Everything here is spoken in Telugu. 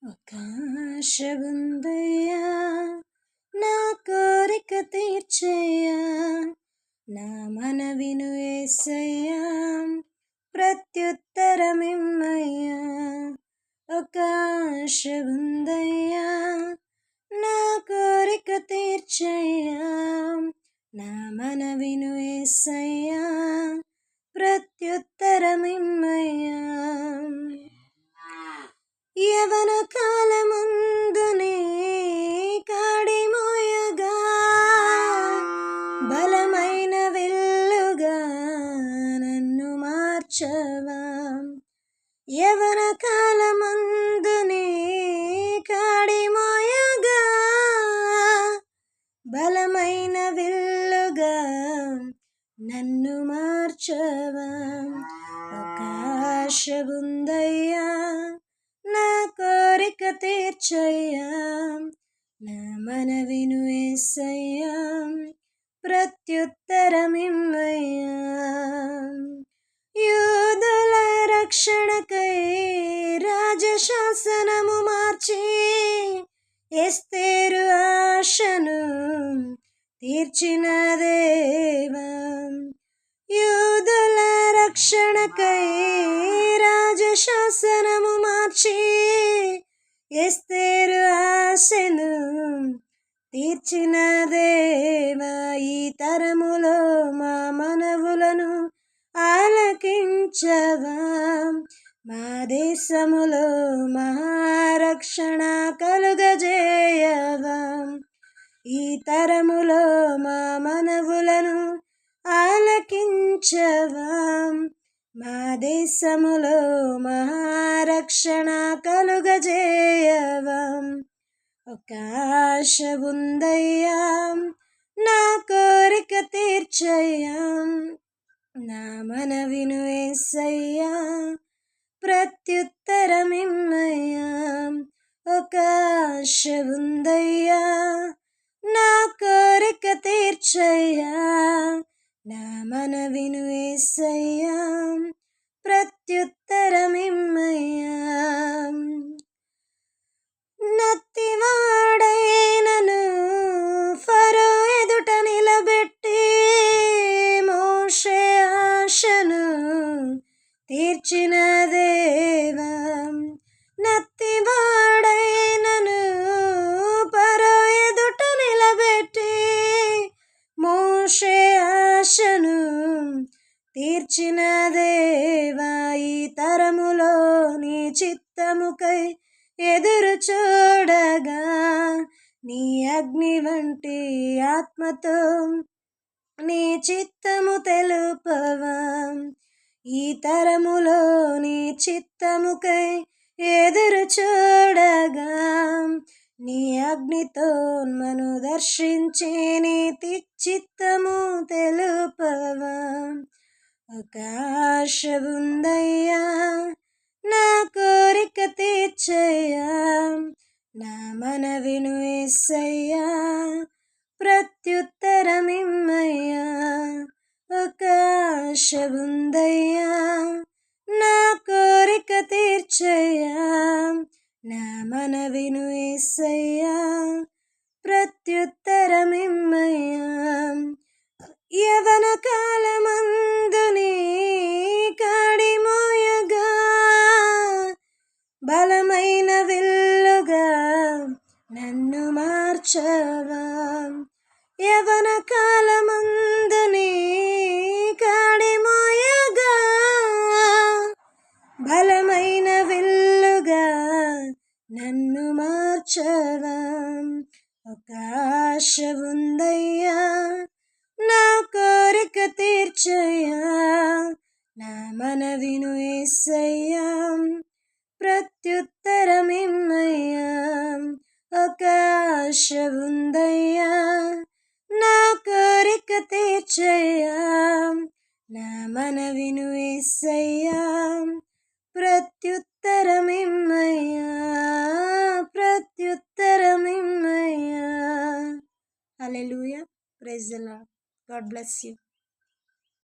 ఒక ఆశ ఉందయ్యా, నా కోరిక తీర్చయ్యా, నా మనవిను యేసయ్యా, ప్రత్యుత్తరమిమ్మయ్యా. ఒక ఆశ ఉందయ్యా, నా కోరిక తీర్చయ్యా, నా మనవిను యేసయ్యా, ప్రత్యుత్తరమిమ్మయ్యా. యవన కాలమందునే కాడి మోయగా, బలమైన విల్లుగా నన్ను మార్చవా. యవన కాలమందునే కాడి మోయగా, బలమైన విల్లుగా నన్ను మార్చవా. ఒక ఆశ ఉందయ్యా, నా కోరిక తీర్చయ్యా, నా మనవిను యేసయ్యా, ప్రత్యుత్తరమిమ్మయ్యా. యూదుల రక్షణకై రాజశాసనము మార్చి, ఎస్తేరు ఆశను తీర్చిన దేవా. యూదుల రక్షణకై రాజశాసనము మార్చి, ఎస్తేరు ఆశను తీర్చిన దేవా. ఈ తరములో మా మనవులను ఆలకించవా, మా దేశములో మహారక్షణ కలుగజేయవా. ఈ తరములో మా మనవులను ఆలకించవా, మా దేశములో మహారక్షణ కలుగజేయవా. ఒక ఆశ ఉందయ్యా, నా కోరిక తీర్చయ్యా, నా మనవిను యేసయ్యా, ప్రత్యుత్తరమిమ్మయ్యా. ఒక ఆశ ఉందయ్యా, నా కోరిక తీర్చయ్యా, నా మనవిను యేసయ్యా, ప్రత్యుత్తరమిమ్మయ్యా. నత్తివాడైనను ఫరో ఎదుట నిలబెట్టి, మోషే ఆశను తీర్చిన దేవా. నత్తివాడైనను ఫరో ఎదుట నిలబెట్టి, మోషే ఆశను తీర్చిన దేవా. ఈ తరములో నీ చిత్తముకై ఎదురు చూడగా, నీ అగ్ని వంటి ఆత్మతో నీ చిత్తము తెలుపవా. ఈ తరములో నీ చిత్తముకై ఎదురు చూడగా, నీ అగ్నితో మను దర్శించి నీతి చిత్తము తెలుపవా. ఒక ఆశ ఉందయ్యా, నా కోరిక తీర్చయ్యా, నా మనవిను యేసయ్యా, ప్రత్యుత్తరమిమ్మయ్యా. ఒక ఆశ ఉందయ్యా, నా కోరిక తీర్చయ్యా, నా మనవిను యేసయ్యా, ప్రత్యుత్తరమిమ్మయ్యా. యవన కాలమందునే కాడి మోయగా, బలమైన విల్లుగా నన్ను మార్చవా. యవన కాలమందునే కాడి మోయగా, బలమైన విల్లుగా నన్ను మార్చవా. ఒక ఆశ ఉందయ్యా, నా కోరిక తీర్చయ్యా, నా మనవిను యేసయ్యా, ప్రత్యుత్తరమిమ్మయ్యా. ఒక ఆశ ఉందయ్యా, నా కోరిక తీర్చయ్యా, నా మనవిను యేసయ్యా, ప్రత్యుత్తరమిమ్మయ్యా, ప్రత్యుత్తరమిమ్మయ్యా. Hallelujah. Praise the Lord. God bless you.